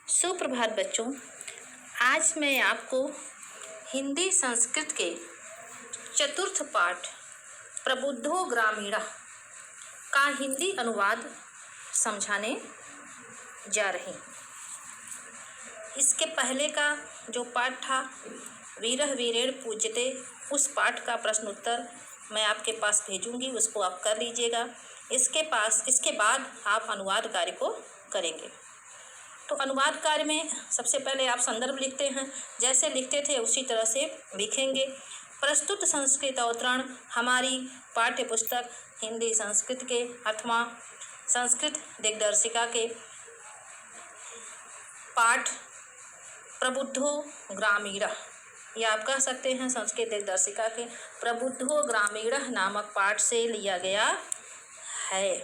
सुप्रभात बच्चों। आज मैं आपको हिंदी संस्कृत के चतुर्थ पाठ प्रबुद्धो ग्रामीणा का हिंदी अनुवाद समझाने जा रही हूँ। इसके पहले का जो पाठ था वीरः वीरेण पूज्यते, उस पाठ का प्रश्न उत्तर मैं आपके पास भेजूंगी, उसको आप कर लीजिएगा। इसके बाद आप अनुवाद कार्य को करेंगे। तो अनुवाद कार्य में सबसे पहले आप संदर्भ लिखते हैं, जैसे लिखते थे उसी तरह से लिखेंगे। प्रस्तुत संस्कृत अवतरण हमारी पाठ्य पुस्तक हिंदी संस्कृत के अथवा संस्कृत दिग्दर्शिका के पाठ प्रबुद्धो ग्रामीणः, या आप कह सकते हैं संस्कृत दिग्दर्शिका के प्रबुद्धो ग्रामीणः नामक पाठ से लिया गया है।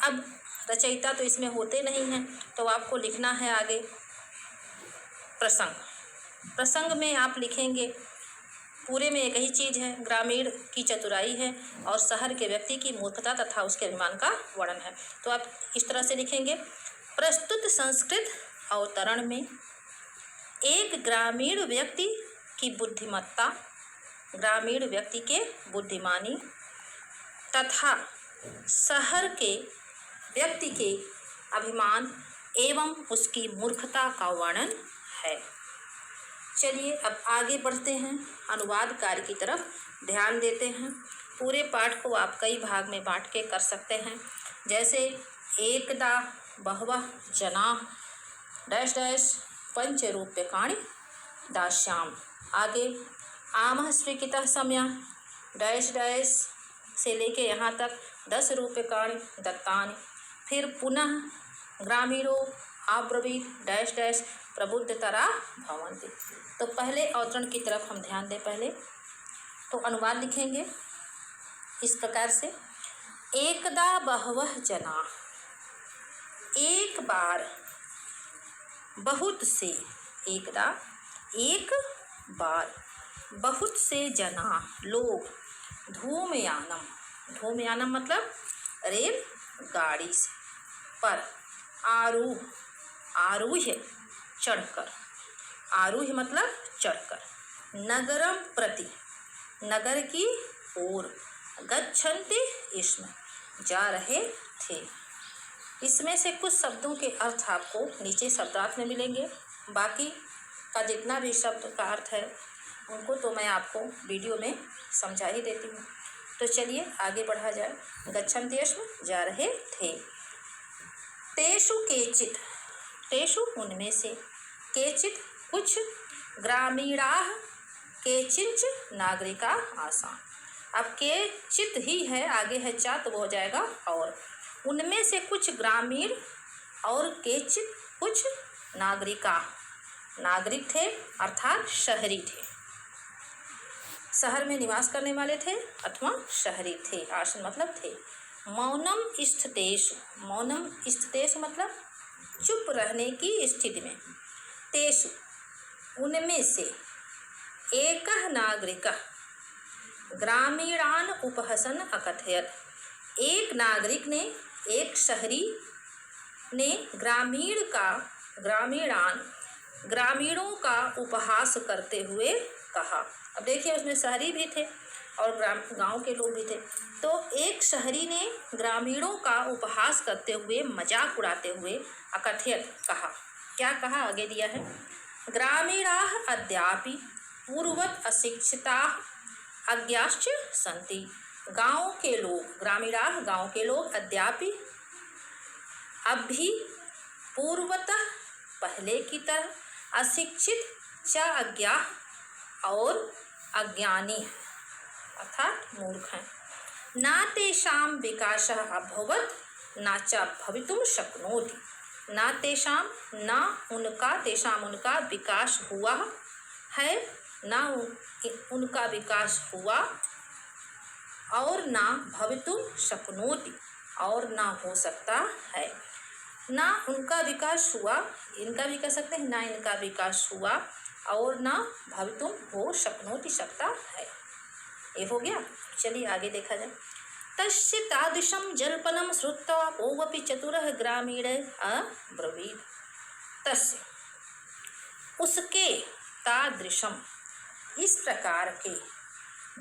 अब रचयिता तो इसमें होते नहीं हैं, तो आपको लिखना है आगे प्रसंग। प्रसंग में आप लिखेंगे, पूरे में एक ही चीज़ है, ग्रामीण की चतुराई है और शहर के व्यक्ति की मूर्खता तथा उसके अभिमान का वर्णन है। तो आप इस तरह से लिखेंगे, प्रस्तुत संस्कृत अवतरण में एक ग्रामीण व्यक्ति की बुद्धिमत्ता, ग्रामीण व्यक्ति के बुद्धिमानी तथा शहर के व्यक्ति के अभिमान एवं उसकी मूर्खता का वर्णन है। चलिए अब आगे बढ़ते हैं, अनुवाद कार्य की तरफ ध्यान देते हैं। पूरे पाठ को आप कई भाग में बांट के कर सकते हैं, जैसे एकदा बहवः जनाः डैश डैश पंचरूप्यकाणि दास्याम। आगे आमः स्वीकृतः समयः डैश डैश से लेके यहाँ तक 10 रूप्यकाणि दत्तानि। फिर पुनः ग्रामीणो अब्रवीत् डैश डैश प्रबुद्धतरा भवन्ति। तो पहले अवतरण की तरफ हम ध्यान दें। पहले तो अनुवाद लिखेंगे इस प्रकार से, एकदा बहवः जनाः, एक बार बहुत से, एकदा एक बार बहुत से जना लोग, धूमयानम, धूमयानम मतलब रेल गाड़ी से, पर आरूह, आरूह्य चढ़कर, आरूह्य मतलब चढ़कर, नगरम प्रति, नगर की ओर, गच्छन्ति इसमें जा रहे थे। इसमें से कुछ शब्दों के अर्थ आपको नीचे शब्दार्थ में मिलेंगे, बाकी का जितना भी शब्द का अर्थ है उनको तो मैं आपको वीडियो में समझा ही देती हूँ। तो चलिए आगे बढ़ा जाए। गच्छन्ति इसमें जा रहे थे। तेषु केचित्, तेषु उनमें से, केचित् कुछ, ग्रामीणाः केचिंच नागरिका आसान। अब केचित् ही है, आगे है चा तो हो जाएगा और, उनमें से कुछ ग्रामीण और केचित् कुछ नागरिका, नागरिक थे अर्थात शहरी थे, शहर में निवास करने वाले थे अथवा शहरी थे, आसन मतलब थे। मौनम स्थितेषु, मौनम स्थितेषु मतलब चुप रहने की स्थिति में, तेषु उनमें से, एकः नागरिकः ग्रामीणान उपहसन अकथयत, एक नागरिक ने, एक शहरी ने ग्रामीण का, ग्रामीणान ग्रामीणों का उपहास करते हुए कहा। अब देखिए उसमें शहरी भी थे और गांव के लोग भी थे। तो एक शहरी ने ग्रामीणों का उपहास करते हुए, मजाक उड़ाते हुए, अकथयत कहा। क्या कहा आगे दिया है, ग्रामीणाः अद्यापि पूर्ववत् अशिक्षिताः अज्ञाश्च सन्ति। गांव के लोग, ग्रामीणाः गांव के लोग, अद्यापि अब भी, पूर्वतः पहले की तरह, अशिक्षित च अज्ञा और अज्ञानी अर्थात मूर्ख हैं। ना तेषां विकासः अभवत् ना च भवितुं शक्नोति। ना तेषां, ना उनका, तेषां उनका, विकास हुआ है, ना उनका विकास हुआ, और ना भवितुं शक्नोति और ना हो सकता है। ना उनका विकास हुआ, इनका भी कह सकते हैं, ना इनका विकास हुआ और ना भवितुं हो शक्नोति सकता है। ये हो गया। चलिए आगे देखा जाए। तस्य तादृशं जल्पनं श्रुत्वा कोऽपि चतुरः ग्रामीणः अब्रवीत्। तस्य उसके तादृशम इस प्रकार के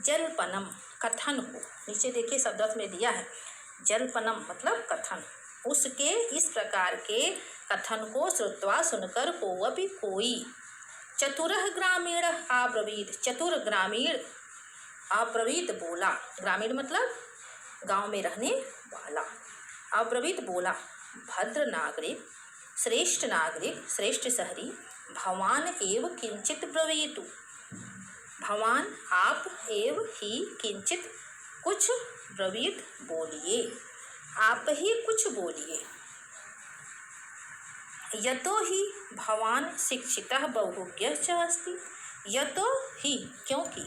जल्पनम कथन को, नीचे देखिए शब्दार्थ में दिया है जल्पनम मतलब कथन, उसके इस प्रकार के कथन को श्रुत्वा सुनकर कोवपि कोई चतुरः ग्रामीण आब्रवीत, चतुर ग्रामीण आब्रवीत बोला, ग्रामीण मतलब गांव में रहने वाला, आब्रवीत बोला भद्र नागरिक श्रेष्ठ नागरिक श्रेष्ठ शहरी भवान एव किंचित ब्रवीतु, भवान आप एव ही किंचित कुछ ब्रवीत बोलिए, आप ही कुछ बोलिए। यतो ही भवान शिक्षितः बहुज्ञः च अस्ति, यतो ही क्योंकि,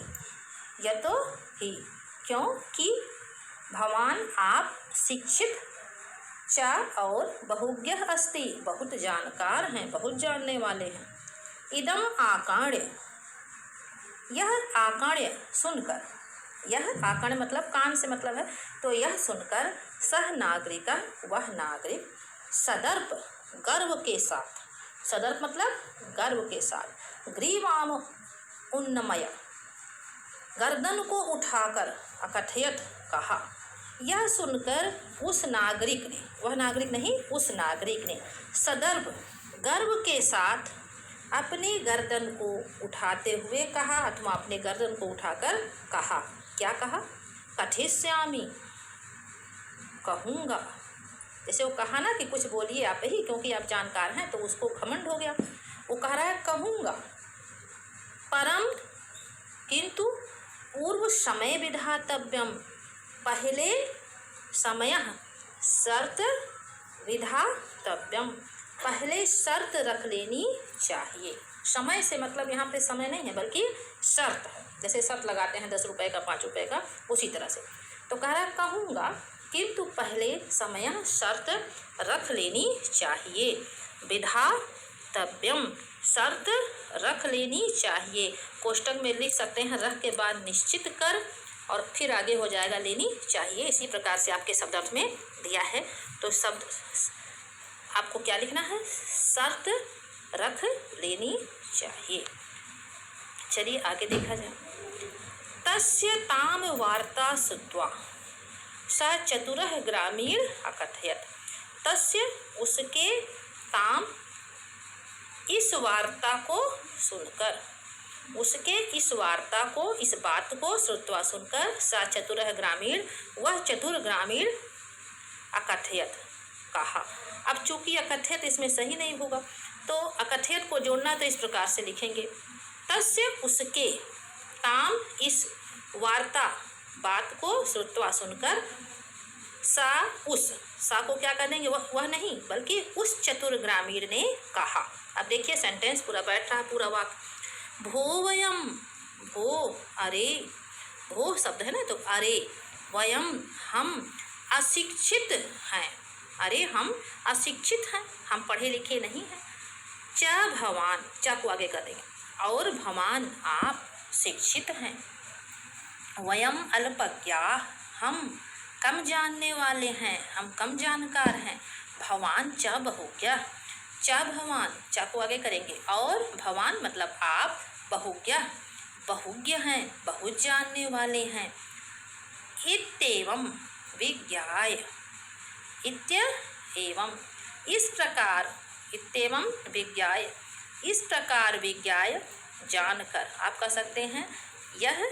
यतो ही क्योंकि भवान आप शिक्षित च और बहुज्ञः अस्ति बहुत जानकार हैं, बहुत जानने वाले हैं। इदम आकाण्य, यह आकाण्य सुनकर, यह आकाण्य मतलब कान से मतलब है, तो यह सुनकर सह नागरिक वह नागरिक सदर्प गर्व के साथ, सदर्प मतलब गर्व के साथ, ग्रीवाम उन्नमय गर्दन को उठाकर अकथयत कहा, यह सुनकर उस नागरिक ने, वह नागरिक नहीं उस नागरिक ने सदर्प गर्व के साथ अपनी गर्दन को उठाते हुए कहा, अथवा अपने गर्दन को उठाकर कहा, क्या कहा, कथिष्यामि कहूँगा, जैसे वो कहा ना कि कुछ बोलिए आप ही क्योंकि आप जानकार हैं, तो उसको घमंड हो गया, वो कह रहा है कहूँगा, परम किंतु पूर्व समय विधातव्यम, पहले समय शर्त विधातव्यम, पहले शर्त रख लेनी चाहिए। समय से मतलब यहाँ पे समय नहीं है बल्कि शर्त है, जैसे शर्त लगाते हैं 10 रुपये का 5 रुपये का, उसी तरह से। तो कह रहा कहूँगा किंतु पहले समय शर्त रख लेनी चाहिए, विधातव्यम शर्त रख लेनी चाहिए, कोष्टक में लिख सकते हैं रख के बाद निश्चित कर और फिर आगे हो जाएगा लेनी चाहिए, इसी प्रकार से आपके शब्दार्थ में दिया है। तो शब्द आपको क्या लिखना है, शर्त रख लेनी चाहिए। चलिए आगे देखा जाए। तस्य ताम वार्ता श्रुत्वा स चतुरः ग्रामीण अकथयत, तस्य उसके ताम इस वार्ता को सुनकर, उसके इस वार्ता को, इस बात को श्रुत्वा सुनकर स चतुरः ग्रामीण वह चतुर ग्रामीण अकथयत कहा। अब चूंकि अकथयत इसमें सही नहीं होगा तो अकथयत को जोड़ना तो इस प्रकार से लिखेंगे, तस्य उसके ताम इस वार्ता बात को श्रुत्वा सुनकर सा उस, सा को क्या कर देंगे, वह नहीं बल्कि उस चतुर ग्रामीण ने कहा। अब देखिए सेंटेंस पूरा बैठ रहा, पूरा वाक्य। भो वयम, भो अरे, भो शब्द है ना तो अरे, वयम हम अशिक्षित हैं, अरे हम अशिक्षित हैं, हम पढ़े लिखे नहीं हैं। च भवान, च को आगे कर देंगे, और भवान आप शिक्षित हैं। वयम अल्पज्ञा, हम कम जानने वाले हैं, हम कम जानकार हैं। भवान च बहुज्ञ, च भवान, च को आगे करेंगे, और भवान मतलब आप बहुज्ञ, बहुज्ञ हैं, बहुत जानने वाले हैं। इत्येवं विज्ञाय, इत्येवं इस प्रकार, इत्येवं विज्ञाय इस प्रकार, विज्ञाय जानकर, आप कह सकते हैं यह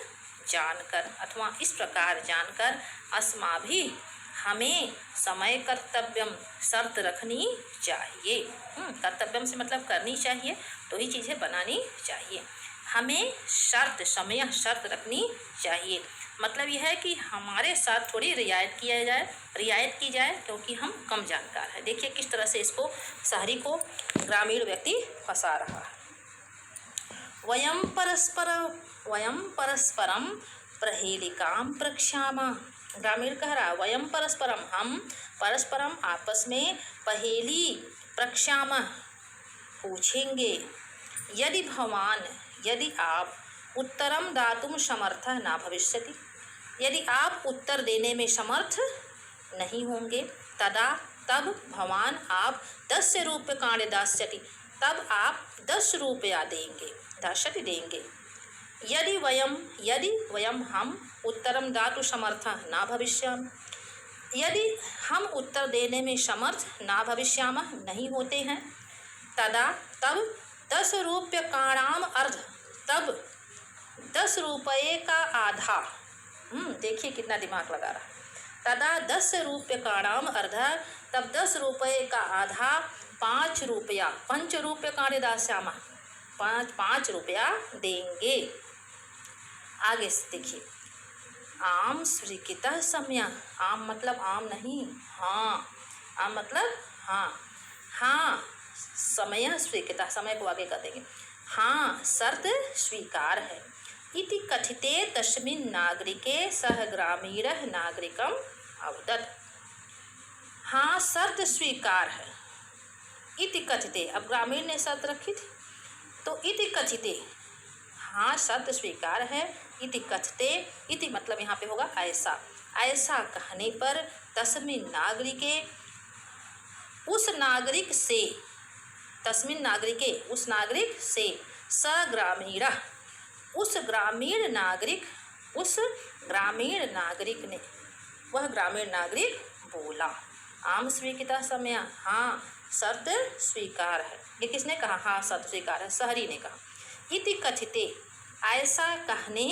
जानकर अथवा इस प्रकार जानकर, अस्माभि हमें समय कर्तव्यम शर्त रखनी चाहिए। कर्तव्यम से मतलब करनी चाहिए, तो ही चीज़ें बनानी चाहिए। हमें शर्त, समय शर्त रखनी चाहिए, मतलब यह है कि हमारे साथ थोड़ी रियायत किया जाए, रियायत की जाए, क्योंकि हम कम जानकार हैं। देखिए किस तरह से इसको शहरी को ग्रामीण व्यक्ति फंसा रहा है। वयम परस्परम प्रहेलिकां प्रक्षामा, ग्रामीण कह रहा वयम परस्परम, हम परस्परम आपस में पहेली प्रक्षामा पूछेंगे। यदि भवान, यदि आप उत्तरम दातुम समर्थः न भविष्यति, यदि आप उत्तर देने में समर्थ नहीं होंगे, तदा तब भवान आप 10 रूप्यकाणि दास्यति, तब आप 10 रुपया देंगे, 10 देंगे। यदि वयम हम उत्तरम दातुं समर्थः न भविष्यामः, यदि हम उत्तर देने में समर्थ ना भविष्यामः नहीं होते हैं, तब 10 रूप्यकाणाम अर्ध, तब 10 रुपये का आधा, देखिए कितना दिमाग लगा रहा है, तदा 10 रूप्यकाणाम अर्ध, तब 10 रुपये का आधा 5 रुपया, 5 रूप्यकाणि दास्यामः, 5 रुपया देंगे। आगे से देखिए, आम स्वीकृतः सम्यः, आम मतलब आम नहीं, हाँ, आम मतलब हाँ, हाँ समय स्वीकृतः, समय को आगे कर देंगे, हाँ शर्त स्वीकार है। इति कथिते तस्मिन् नागरिके सह ग्रामीणः नागरिकम् अवदत्, हाँ शर्त स्वीकार है। इति कथिते, अब ग्रामीण ने शर्त रखी थी, तो इति कथिते, हाँ शर्त स्वीकार है। इति कथते, इति मतलब यहाँ पे होगा ऐसा, ऐसा कहने पर तस्मिन् नागरिके, उस नागरिक से, तस्मिन् नागरिके उस नागरिक से, स ग्रामीण, उस ग्रामीण नागरिक, उस ग्रामीण नागरिक ने, वह ग्रामीण नागरिक बोला, आम स्वीकृतः सम्यः, हाँ शर्त स्वीकार है। ये किसने कहा? हाँ शर्त स्वीकार है, शहरी ने कहा। इति कथिते, ऐसा कहने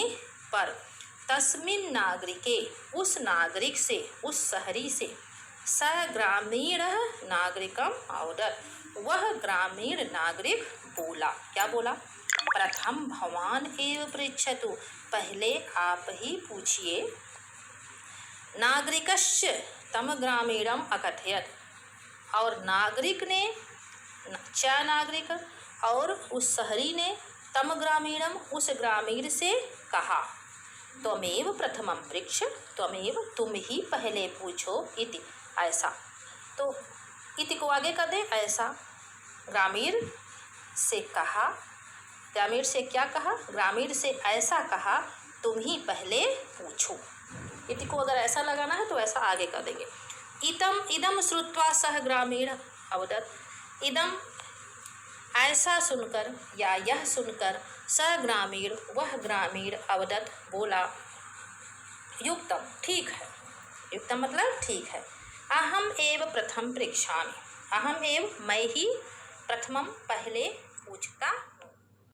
पर, तस्मिन् नागरिके उस नागरिक से, उस शहरी से, स ग्रामीण नागरिकम अवदत्, वह ग्रामीण नागरिक बोला, क्या बोला? प्रथम भवान एव पृच्छतु, पहले आप ही पूछिए। नागरिकस्य तम ग्रामीणम अकथयत्, और नागरिक ने, च नागरिक, और उस शहरी ने, तम ग्रामीणम उस ग्रामीण से कहा, त्वमेव प्रथमं पृच्छ, त्वमेव तुम ही पहले पूछो, इति ऐसा, तो इति को आगे कर दे, ऐसा ग्रामीण से कहा, ग्रामीण से क्या कहा? ग्रामीण से ऐसा कहा, तुम ही पहले पूछो। इति को अगर ऐसा लगाना है तो ऐसा आगे कर देंगे। इदम श्रुत्वा सह ग्रामीण अवदत्, इदम ऐसा सुनकर या यह सुनकर, स ग्रामीण वह ग्रामीण अवदत् बोला, युक्तम ठीक है, युक्तम मतलब ठीक है। अहम एव प्रथम पृच्छामि, अहम एव मैं ही प्रथमम पहले पूछता